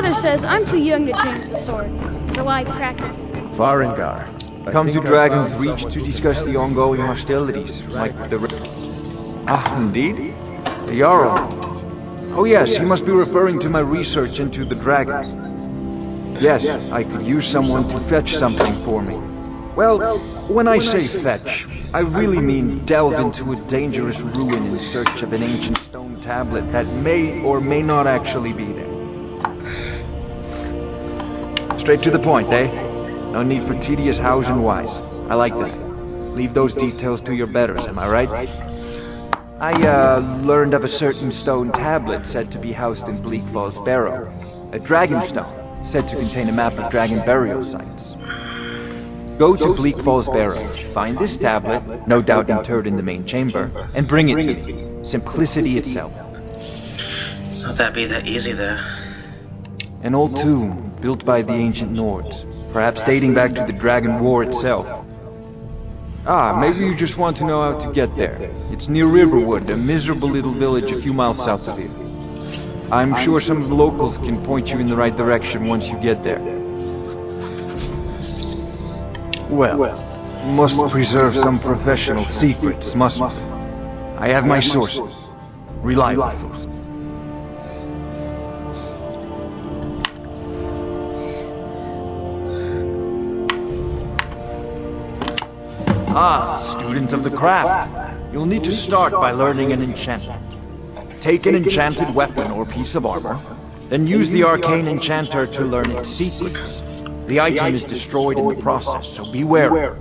mother says I'm too young to change the sword, so I practice. Farengar. Come to Dragon's Reach to discuss the ongoing hostilities, like the... Ah, indeed? The Jarl. Oh yes, he must be referring to my research into the dragons. Yes, I could use someone to fetch something for me. Well, when I say fetch, I really mean delve into a dangerous ruin in search of an ancient stone tablet that may or may not actually be there. Straight to the point, eh? No need for tedious hows and whys. I like that. Leave those details to your betters, am I right? I learned of a certain stone tablet said to be housed in Bleak Falls Barrow. A dragon stone, said to contain a map of dragon burial sites. Go to Bleak Falls Barrow, find this tablet, no doubt interred in the main chamber, and bring it to me. Simplicity itself. It's not that easy there. An old tomb, built by the ancient Nords, perhaps dating back to the Dragon War itself. Ah, maybe you just want to know how to get there. It's near Riverwood, a miserable little village a few miles south of here. I'm sure some of the locals can point you in the right direction once you get there. Well, must preserve some professional secrets, mustn't we? I have my sources. Reliable sources. Ah, student of the craft. You'll need to start by learning an enchantment. Take an enchanted weapon or piece of armor, then use the arcane enchanter to learn its secrets. The item is destroyed in the process, so be wary.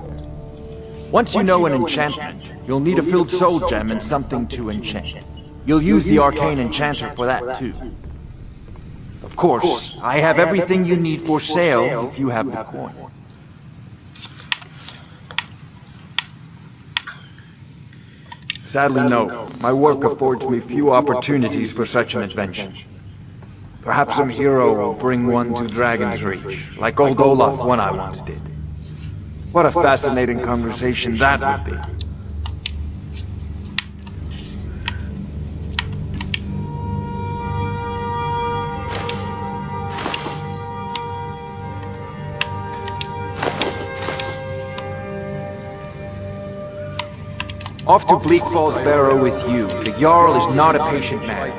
Once you know an enchantment, you'll need a filled soul gem and something to enchant. You'll use the arcane enchanter for that too. Of course, I have everything you need for sale if you have the coin. Sadly, no. My work affords me few opportunities for such an adventure. Perhaps some hero will bring one to Dragon's Reach, like old Olaf one I once did. What a fascinating conversation that would be. Off to Bleak Falls Barrow with you. The Jarl is not a patient man.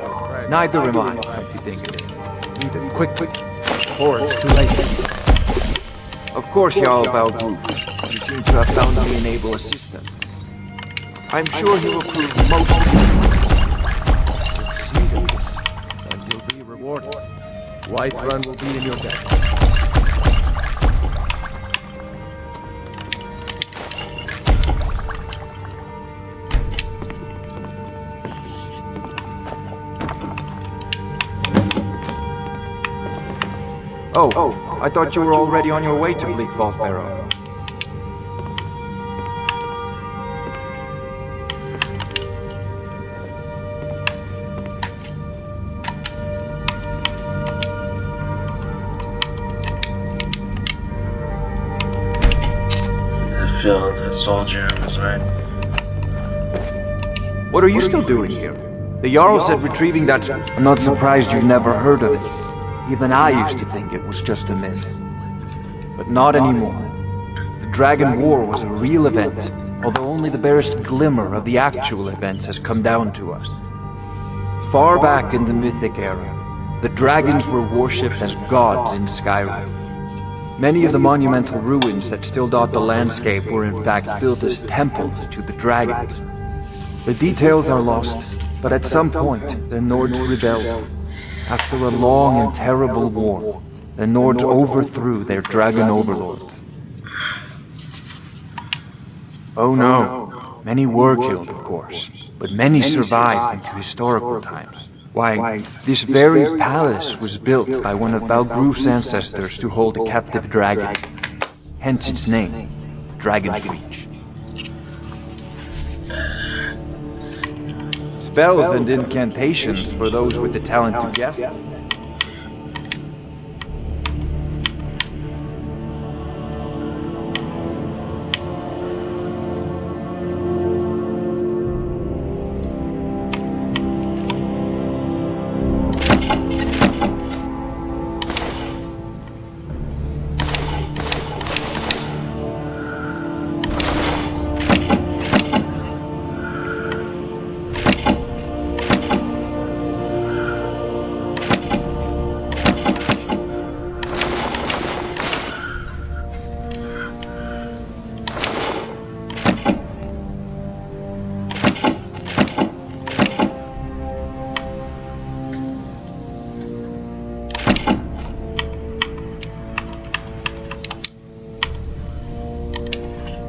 Neither am I, come to think of it. Need it quickly, or it's too late. Of course, Jarl Balgroof. You seem to have found me an able assistant. I'm sure he will prove most useful. Succeed in this, and you'll be rewarded. Whiterun will be in your debt. Oh, I thought you were already on your way to Bleak Falls Barrow. I feel the soul gem is right. What are you still doing here? The Jarl said retrieving that... I'm not surprised you've never heard of it. Even I used to think it was just a myth. But not anymore. The Dragon War was a real event, although only the barest glimmer of the actual events has come down to us. Far back in the Mythic era, the dragons were worshipped as gods in Skyrim. Many of the monumental ruins that still dot the landscape were in fact built as temples to the dragons. The details are lost, but at some point, the Nords rebelled. After a long and terrible war, the Nords overthrew their dragon overlords. Oh no, many were killed, of course, but many survived into historical times. Why, this very palace was built by one of Balgroof's ancestors to hold a captive dragon. Hence its name, Dragon's Reach. Spells and incantations for those with the talent to guess.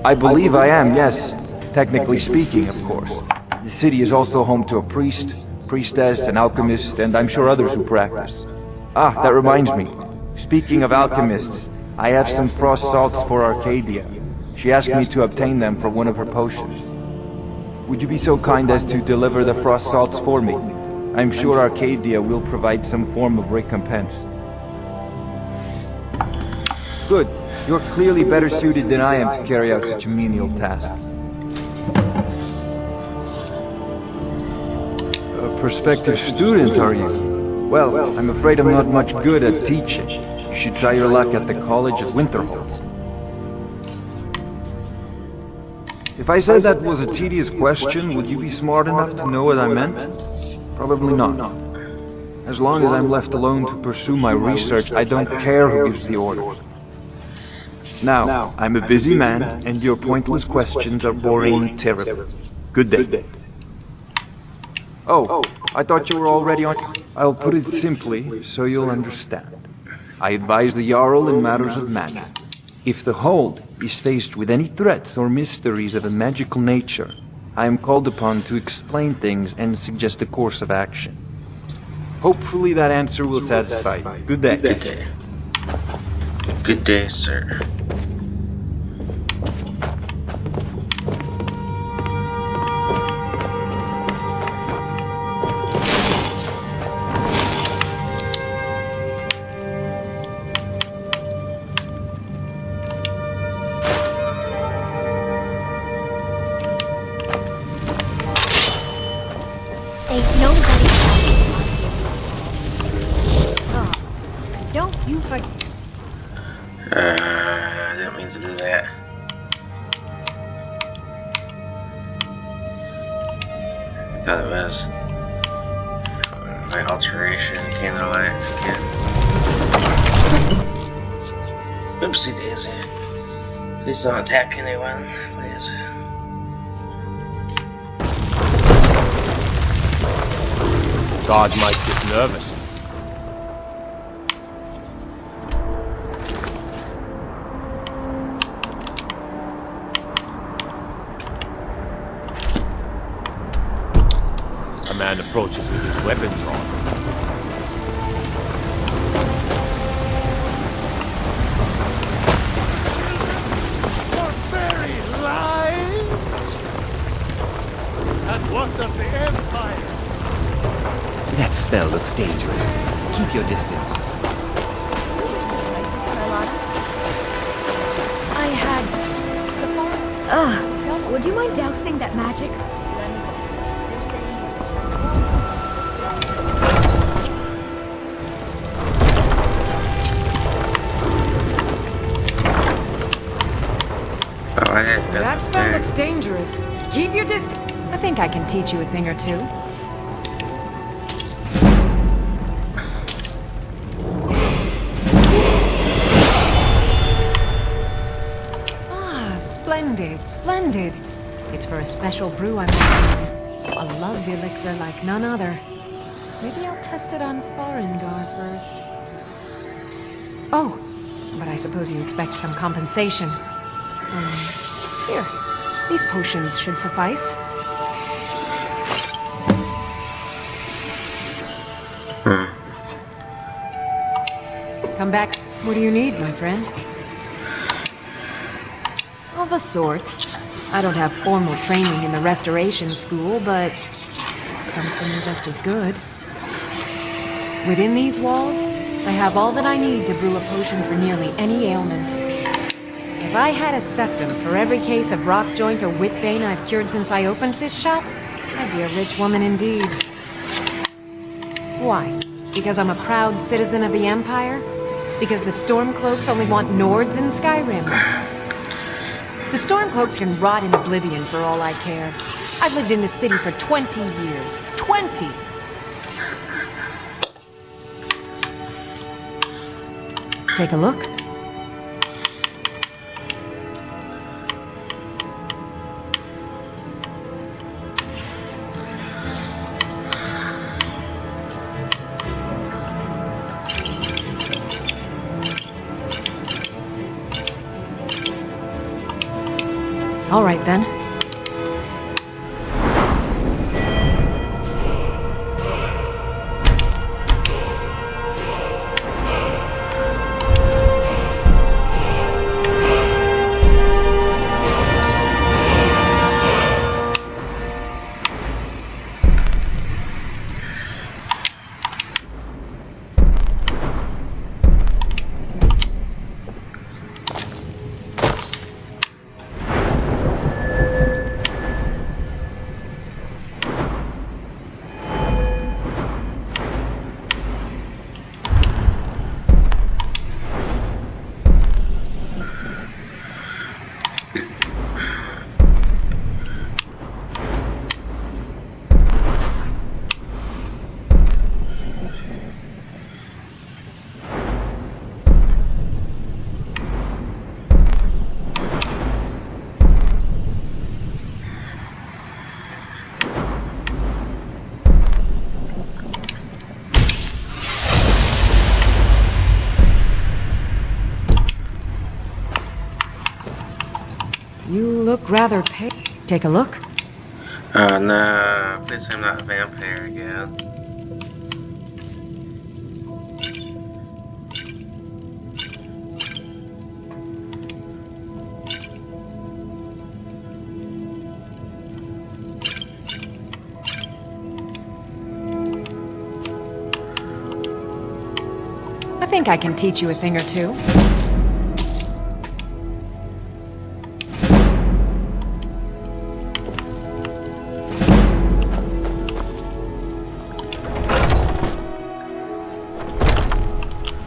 I believe I am, yes. Technically speaking, of course. The city is also home to a priest, priestess, an alchemist, and I'm sure others who practice. Ah, that reminds me. Speaking of alchemists, I have some frost salts for Arcadia. She asked me to obtain them for one of her potions. Would you be so kind as to deliver the frost salts for me? I'm sure Arcadia will provide some form of recompense. Good. You're clearly better suited than I am to carry out such a menial task. A prospective student, are you? Well, I'm afraid I'm not much good at teaching. You should try your luck at the College of Winterhold. If I said that was a tedious question, would you be smart enough to know what I meant? Probably not. As long as I'm left alone to pursue my research, I don't care who gives the orders. Now, I'm a busy man, and your pointless questions are boring me terribly. Good day. Oh, I thought you were already on... I'll put it simply, so you'll understand. I advise the Jarl in matters of magic. If the Hold is faced with any threats or mysteries of a magical nature, I am called upon to explain things and suggest a course of action. Hopefully that answer will satisfy you. Good day. Good day. Good day, sir. Ain't nobody. Oh, don't you forget. I didn't mean to do that. I thought it was my alteration candlelight again. Oopsie daisy. Please don't attack anyone, please. Guards might get nervous. A man approaches with his weapon drawn. Barbarian lies! And what does the Empire? That spell looks dangerous. Keep your distance. I had the font. Ugh. Would you mind dousing that magic? That spell looks dangerous. Keep your distance. I think I can teach you a thing or two. Ah, splendid, splendid. It's for a special brew I'm making. A love elixir like none other. Maybe I'll test it on Farengar first. Oh, but I suppose you expect some compensation. Here. These potions should suffice. Come back. What do you need, my friend? Of a sort. I don't have formal training in the Restoration School, but something just as good. Within these walls, I have all that I need to brew a potion for nearly any ailment. If I had a septum for every case of rock joint or whitbane I've cured since I opened this shop, I'd be a rich woman indeed. Why? Because I'm a proud citizen of the Empire? Because the Stormcloaks only want Nords in Skyrim? The Stormcloaks can rot in oblivion for all I care. I've lived in this city for 20 years. 20! Take a look. All right then. You look rather pale. Take a look. Oh no, please I'm not a vampire again. I think I can teach you a thing or two.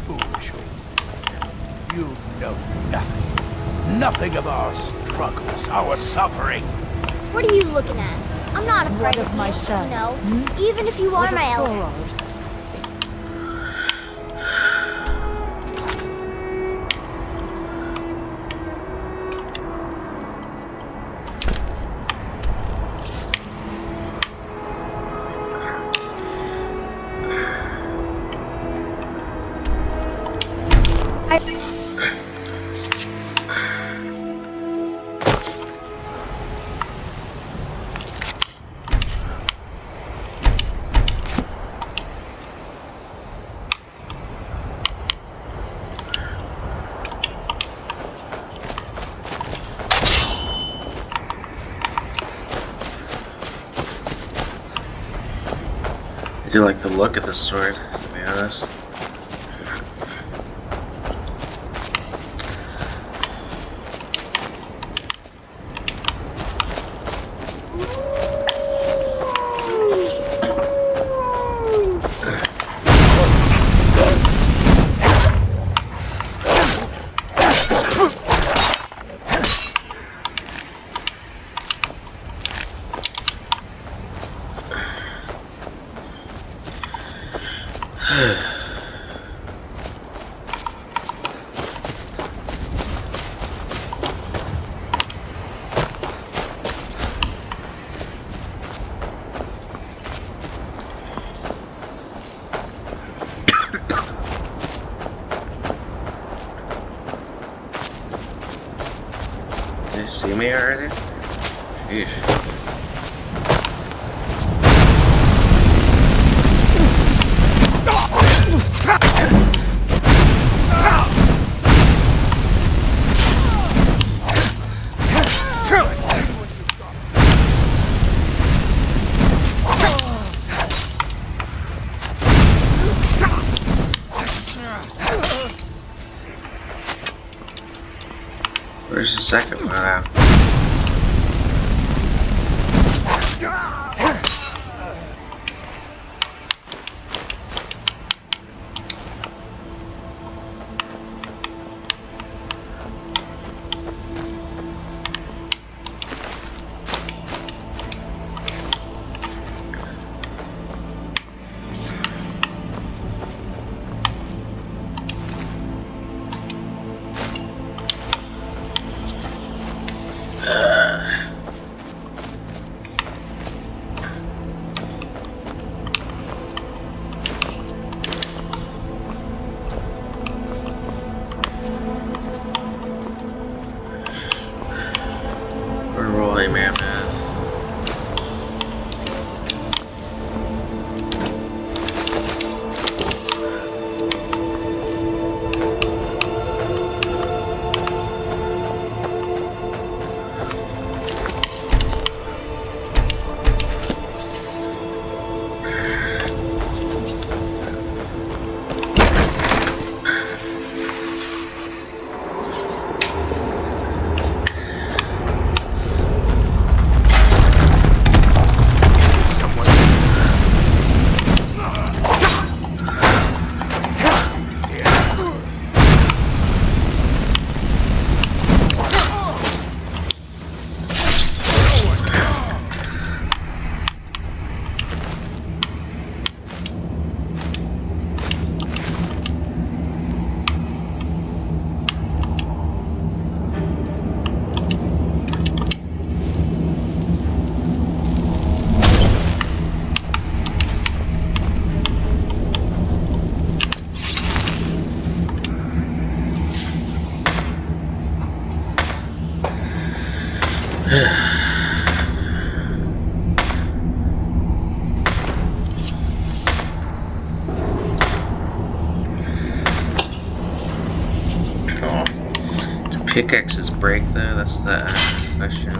Foolish. You know nothing. Nothing of our struggles, our suffering. What are you looking at? I'm not afraid of my son. No, even if you are my elder. I do like the look of the sword, to be honest. Did you see me already? Sheesh. Where's the second one at? Pickaxes break though? That's the question.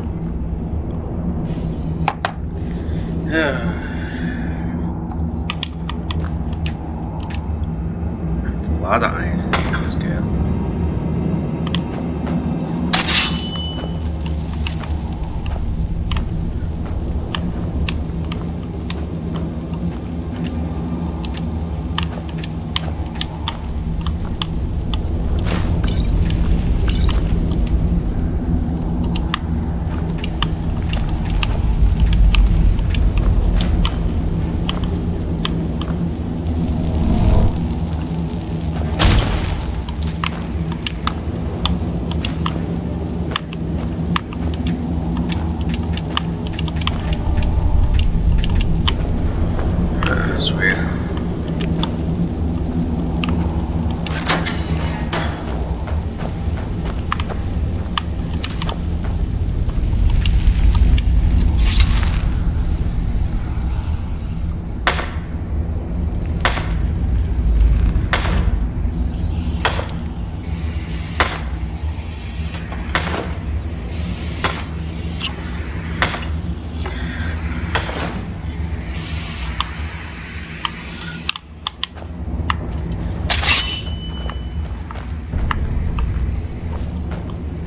A lot of iron. That's good. That's weird.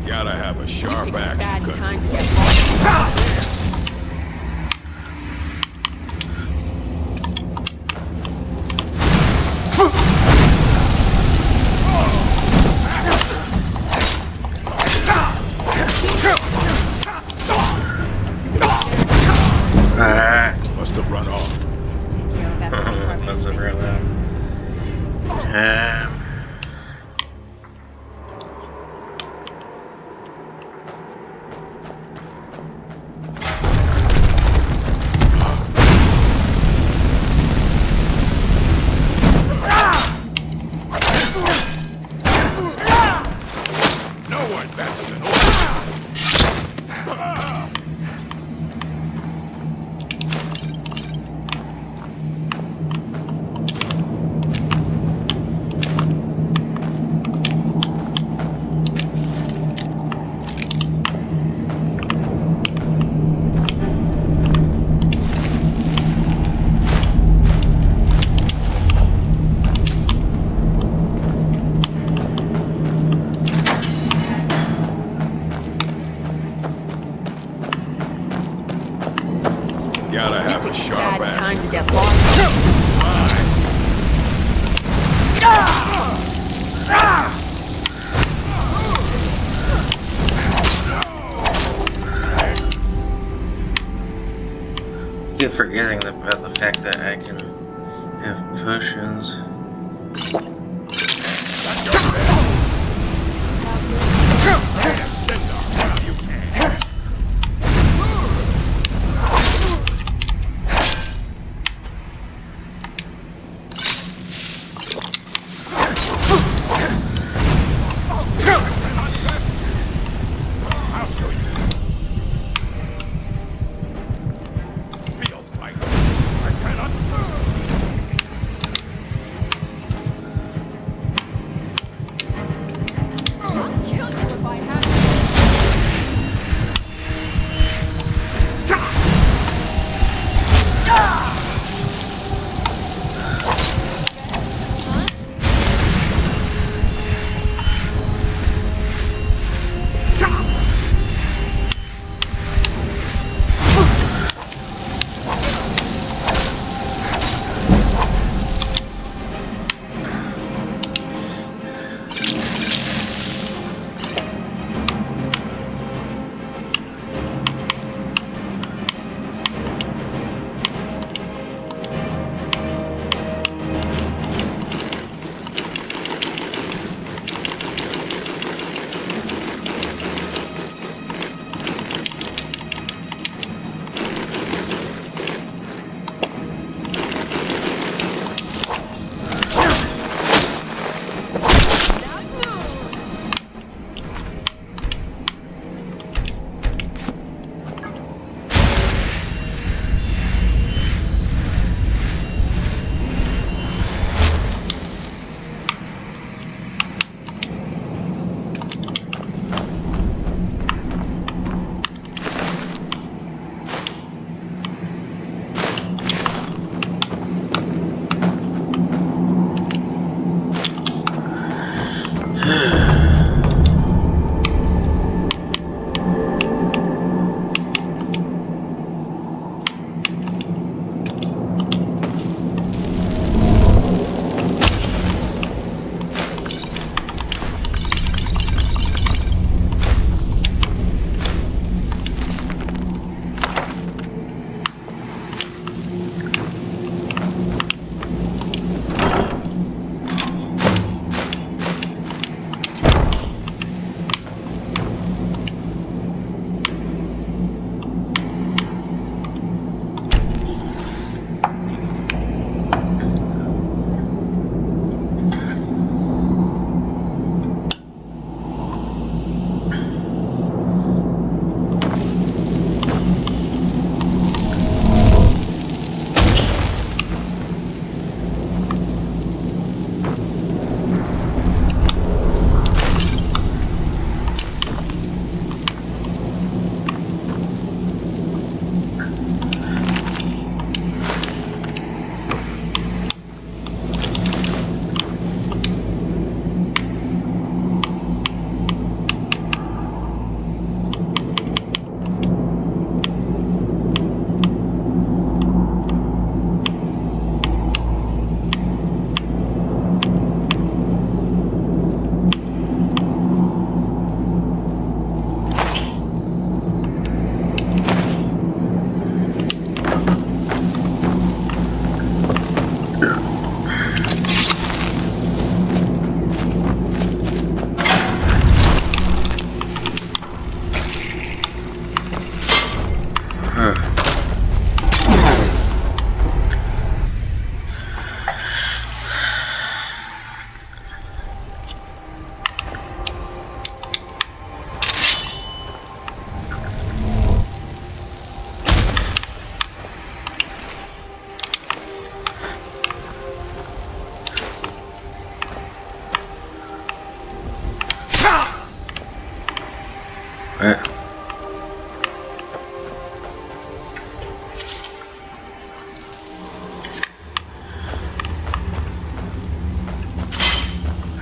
Gotta have a sharp axe. Bad to cut time to get lost. Must have run off. Take care of that before we Must have escape. run out. No one better than Gotta have a sharp Bad axe. time to get lost. Keep forgetting about the fact that I can have potions. I'll show you. Real fight. I cannot.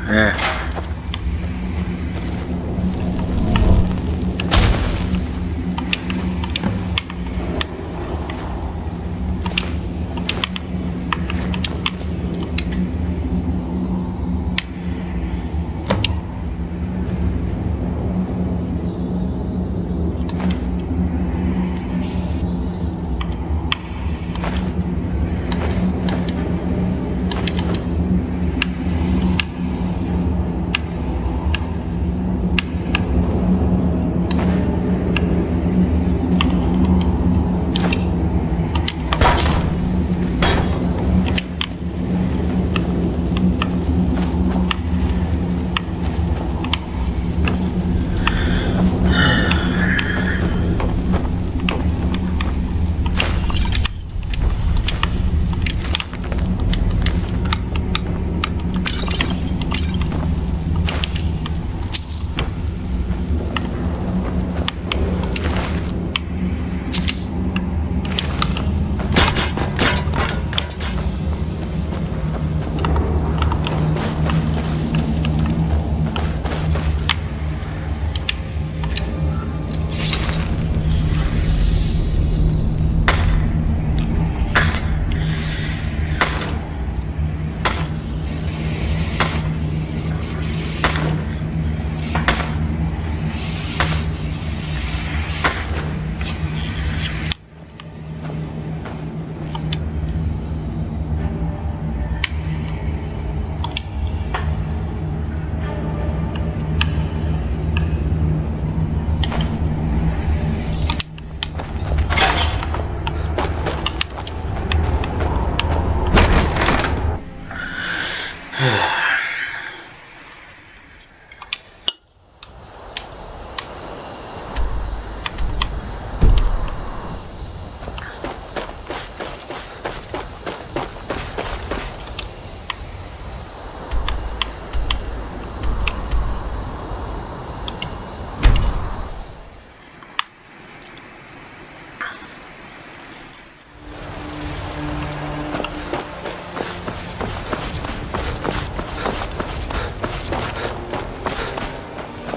Yeah.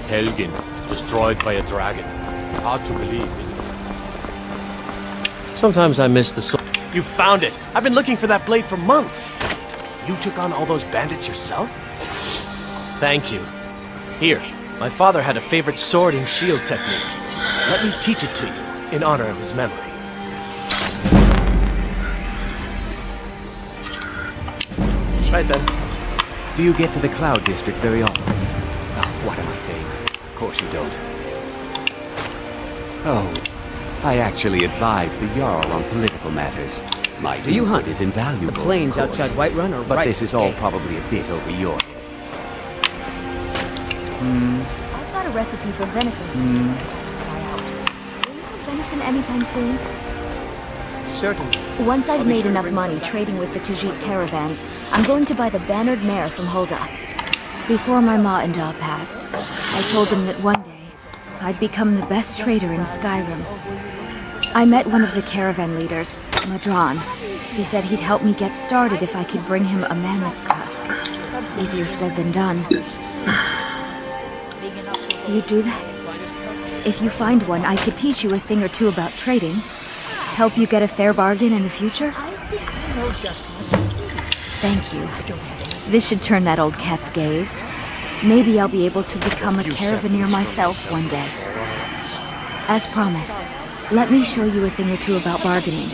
Helgen, destroyed by a dragon. Hard to believe, isn't it? Sometimes I miss the soul. You found it! I've been looking for that blade for months! You took on all those bandits yourself? Thank you. Here, my father had a favorite sword and shield technique. Let me teach it to you, in honor of his memory. Right then. Do you get to the Cloud District very often? Oh, what am I saying? Of course you don't. Oh, I actually advise the Jarl on political matters. My Do you hunt? is invaluable, The plains of course. outside Whiterun are But right this is all game. probably a bit over your head. I've got a recipe for venison stew I'd like to try out. Will you have venison anytime soon? Certainly. Once I've I'll be made sure to enough bring money some back. trading with the Khajiit caravans, I'm going to buy the bannered mare from Hulda. Before my ma and Da passed, I told them that one day I'd become the best trader in Skyrim. I met one of the caravan leaders, Madron. He said he'd help me get started if I could bring him a mammoth's tusk. Easier said than done. You'd do that? If you find one, I could teach you a thing or two about trading. Help you get a fair bargain in the future? Thank you. This should turn that old cat's gaze. Maybe I'll be able to become a caravaneer myself one day. As promised, let me show you a thing or two about bargaining.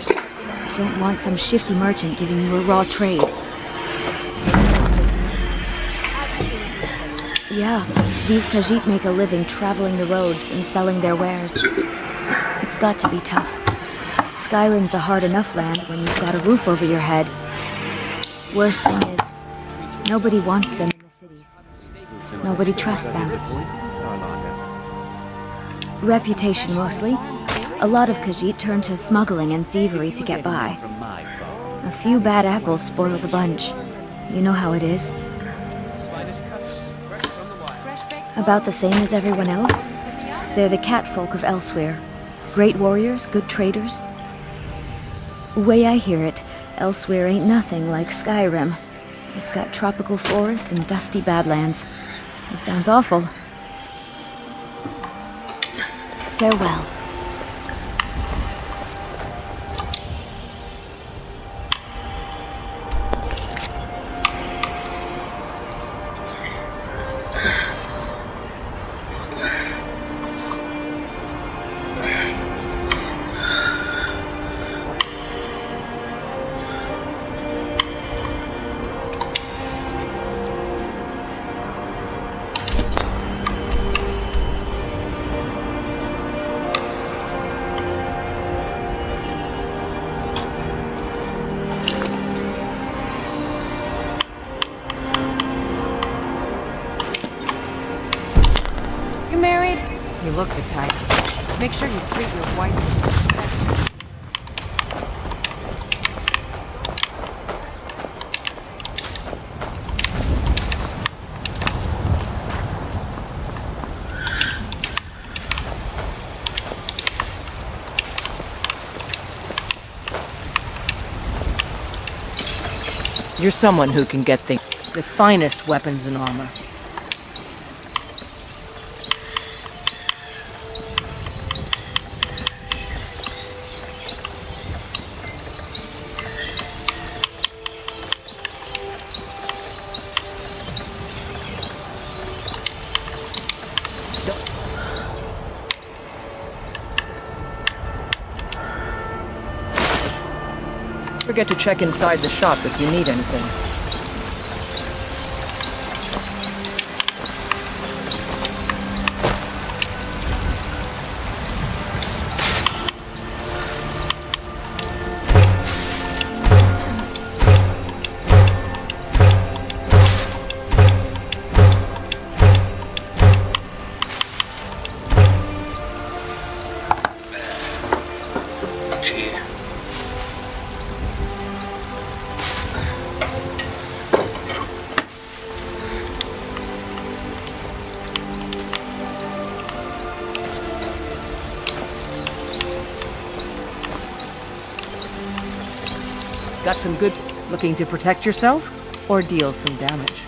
Don't want some shifty merchant giving you a raw trade. Yeah, these Khajiit make a living traveling the roads and selling their wares. It's got to be tough. Skyrim's a hard enough land when you've got a roof over your head. Worst thing is, nobody wants them in the cities. Nobody trusts them. Reputation mostly. A lot of Khajiit turn to smuggling and thievery to get by. A few bad apples spoil the bunch. You know how it is. About the same as everyone else. They're the catfolk of elsewhere. Great warriors, good traders. Way I hear it, elsewhere ain't nothing like Skyrim. It's got tropical forests and dusty badlands. It sounds awful. Farewell. You married? You look the type. Make sure you treat your wife with respect. You're someone who can get the finest weapons and armor. Forget to check inside the shop if you need anything. Gee. Got some good looking to protect yourself or deal some damage.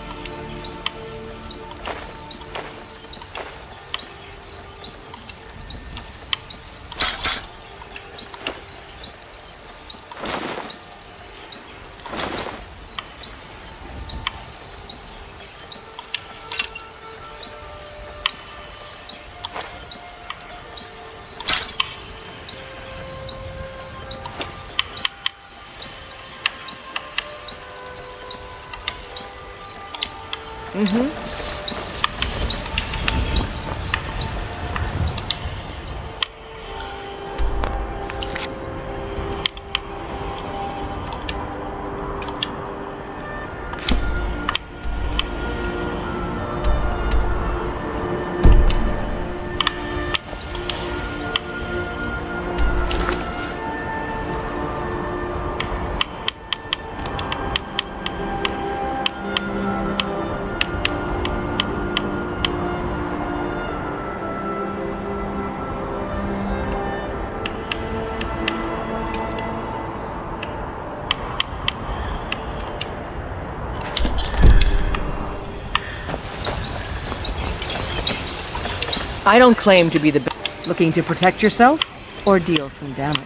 I don't claim to be the best. Looking to protect yourself or deal some damage.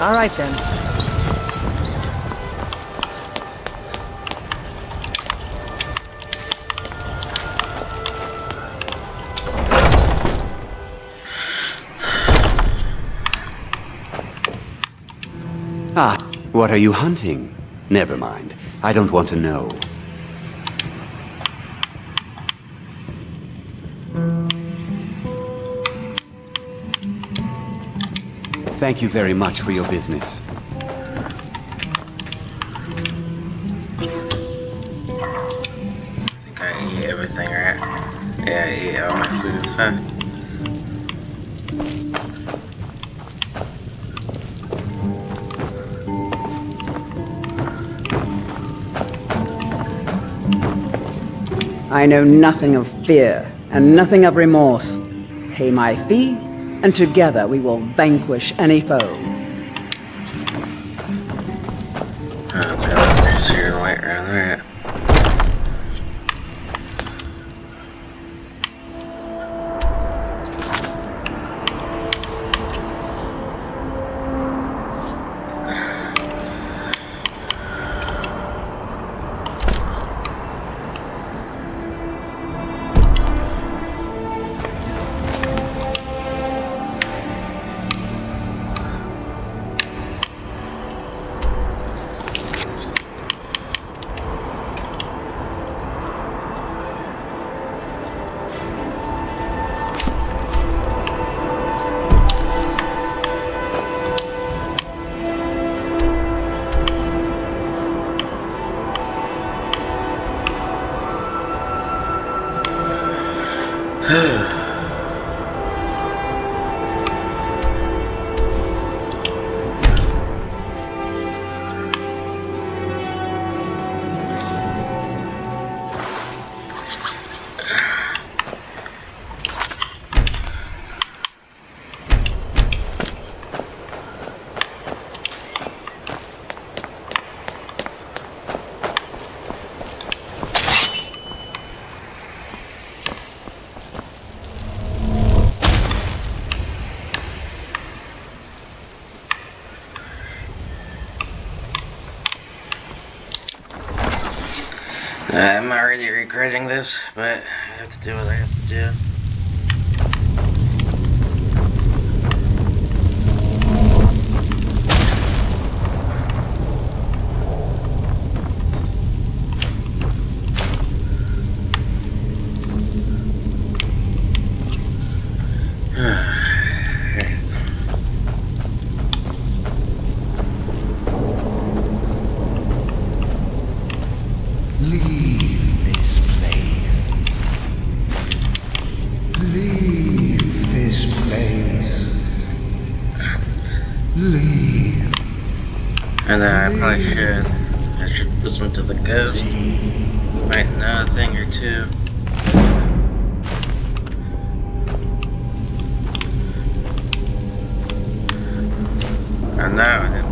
All right then. Ah, what are you hunting? Never mind. I don't want to know. Thank you very much for your business. I think I ate everything, right? Yeah, I ate all my food, huh? I know nothing of fear and nothing of remorse. Pay my fee, and together we will vanquish any foe. Just here and wait around there. I'm already regretting this, but I have to do what I have to do. And I probably should. I should listen to the ghost. Might know a thing or two. I know I didn't.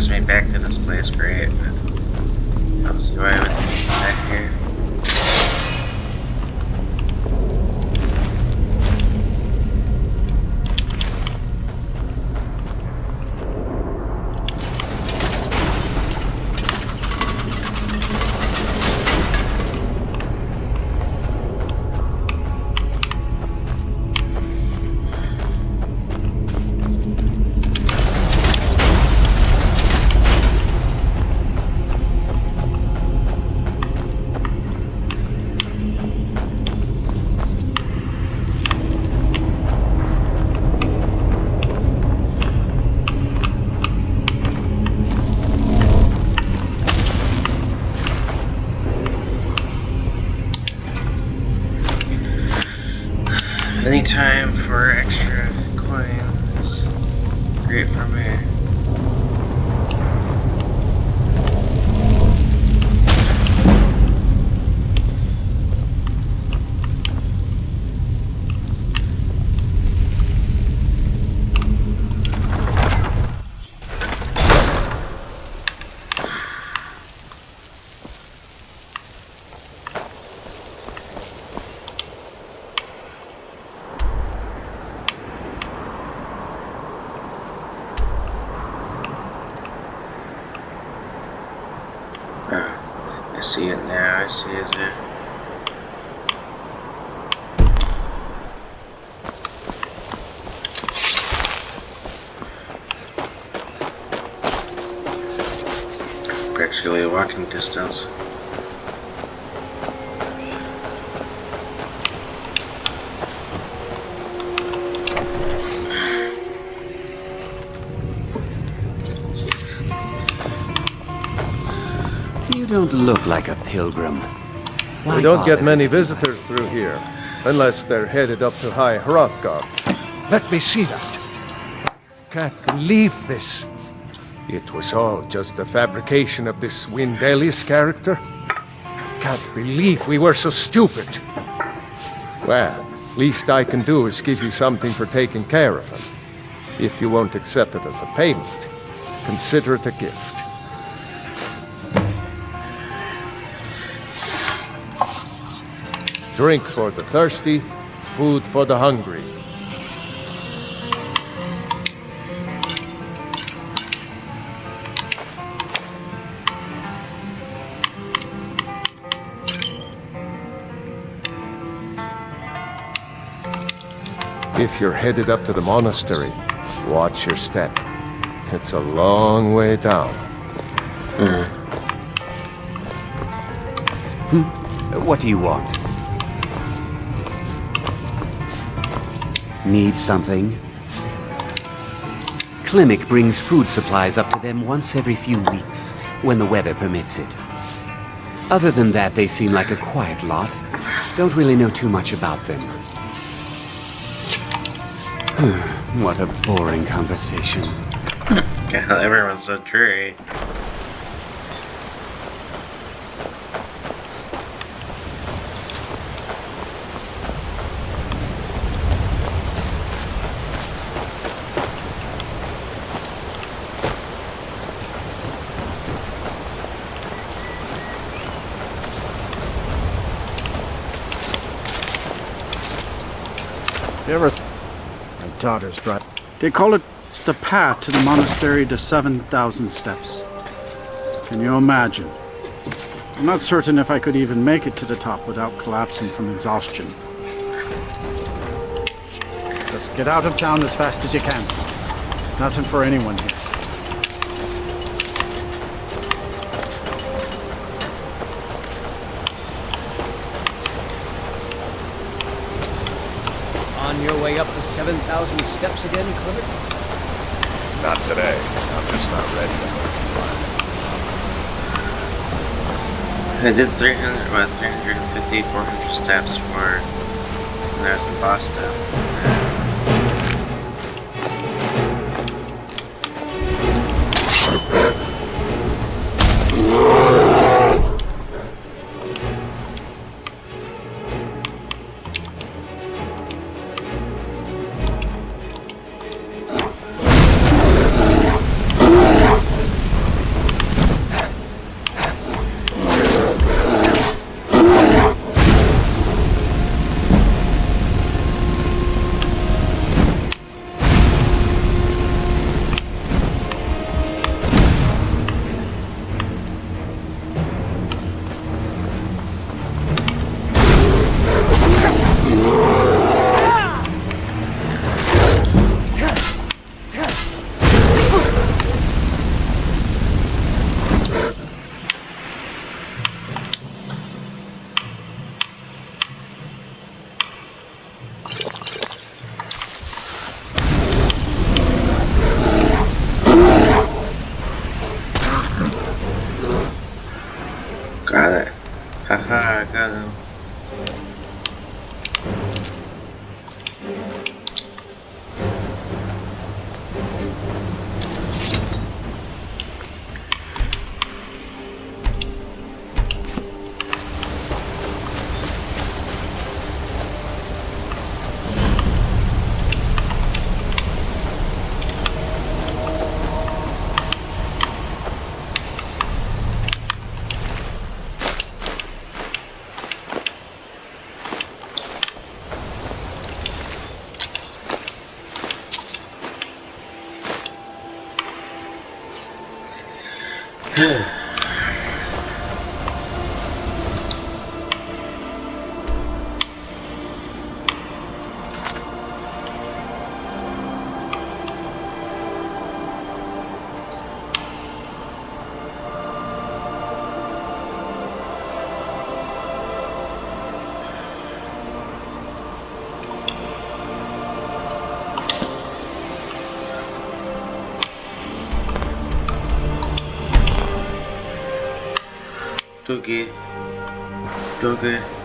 gets me back to this place, great. But I don't see why I would be back here. Any time for extra coins, great for me. I see it now, I see it there. Practically a walking distance. You don't look like a pilgrim. We don't get many visitors through here, unless they're headed up to High Hrothgar. Let me see that. Can't believe this. It was all just a fabrication of this Windelius character. Can't believe we were so stupid. Well, least I can do is give you something for taking care of him. If you won't accept it as a payment, consider it a gift. Drink for the thirsty, food for the hungry. If you're headed up to the monastery, watch your step. It's a long way down. What do you want? Need something? Clinic brings food supplies up to them once every few weeks, when the weather permits it. Other than that, they seem like a quiet lot. Don't really know too much about them. What a boring conversation. God, everyone's so dreary. You ever... My daughter's driving. They call it the path to the monastery to 7,000 steps. Can you imagine? I'm not certain if I could even make it to the top without collapsing from exhaustion. Just get out of town as fast as you can. Nothing for anyone here. On your way up the 7,000 steps again, Clement? Not today. I'm just not ready to I did 350, 400 steps for when I was in Boston. Haha, I got him. Doogie. Doogie.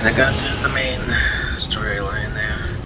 I got to the main storyline there.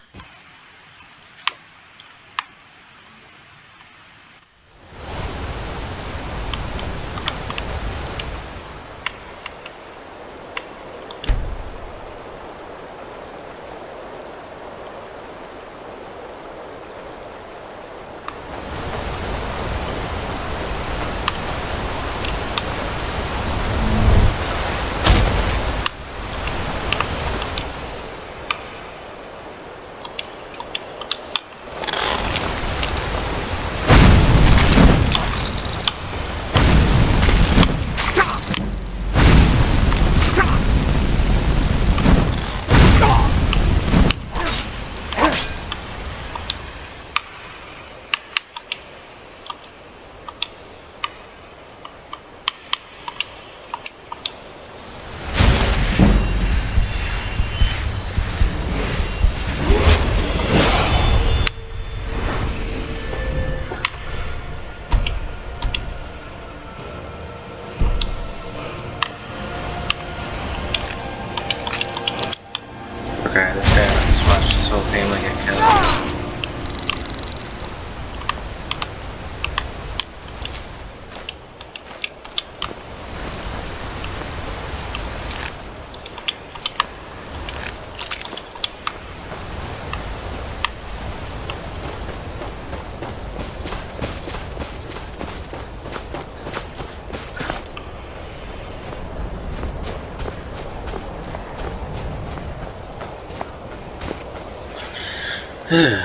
Time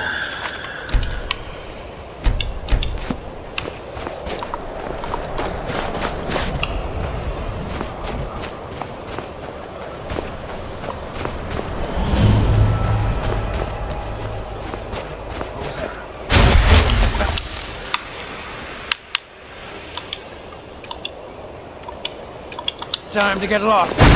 to get lost.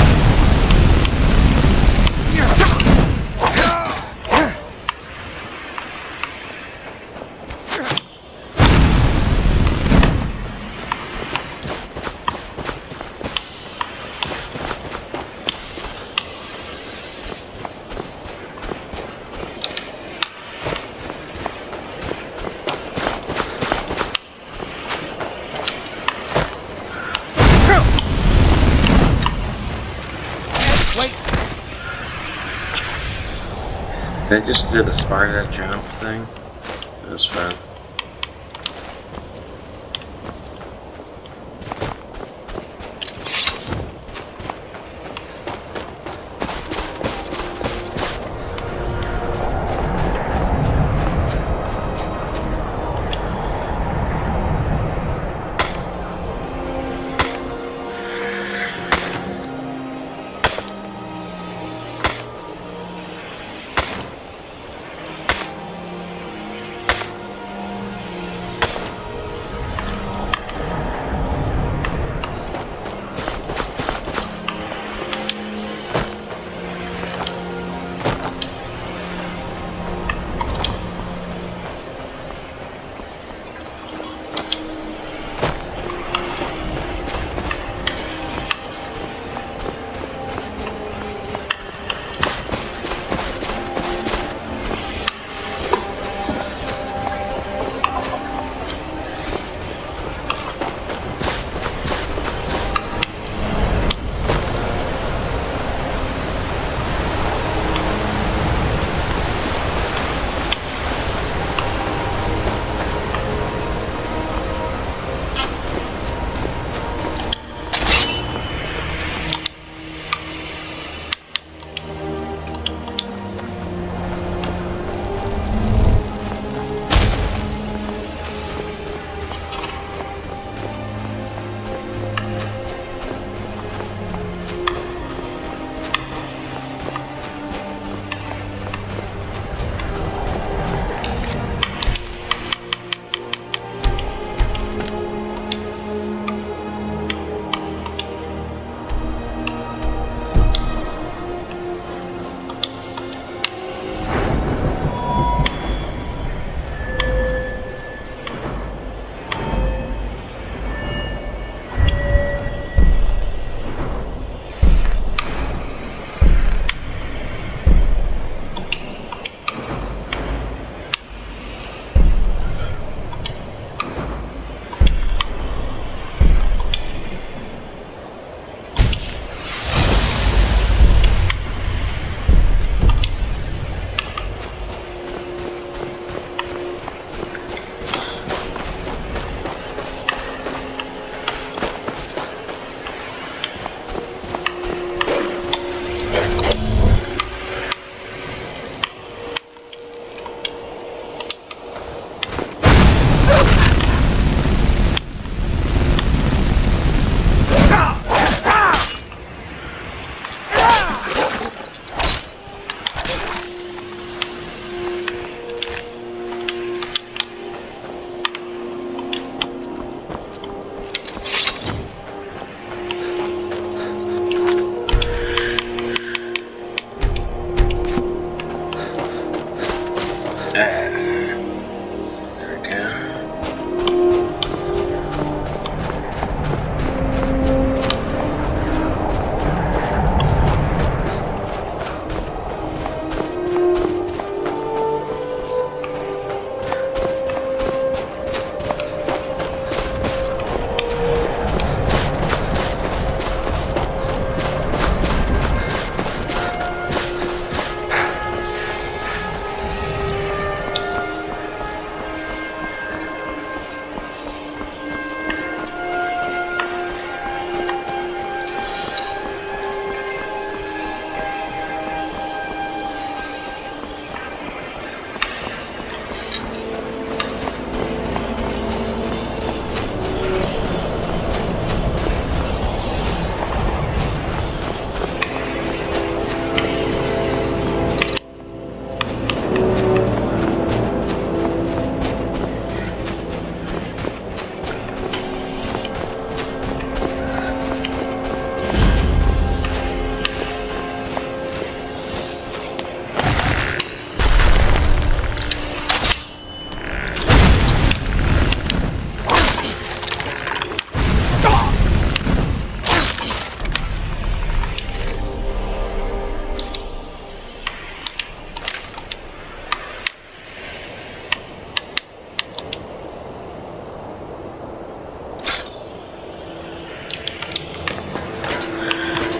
They just did the spider jump thing. It was fun.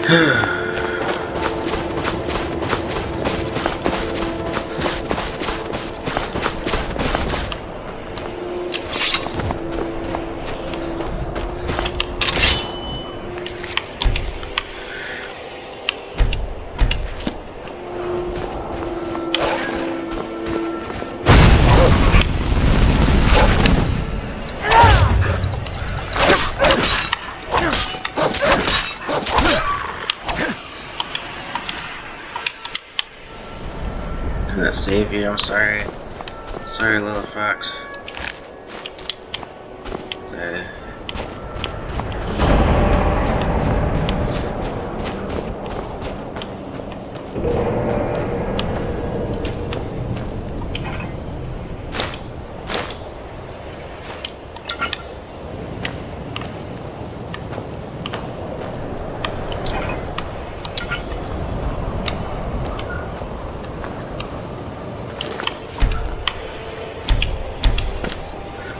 Couldn't save you, I'm sorry. Sorry, little fox.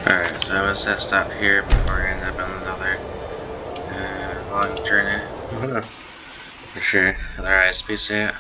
Alright, so I was set stop here before I end up on another long journey. For sure. Alright, peace out.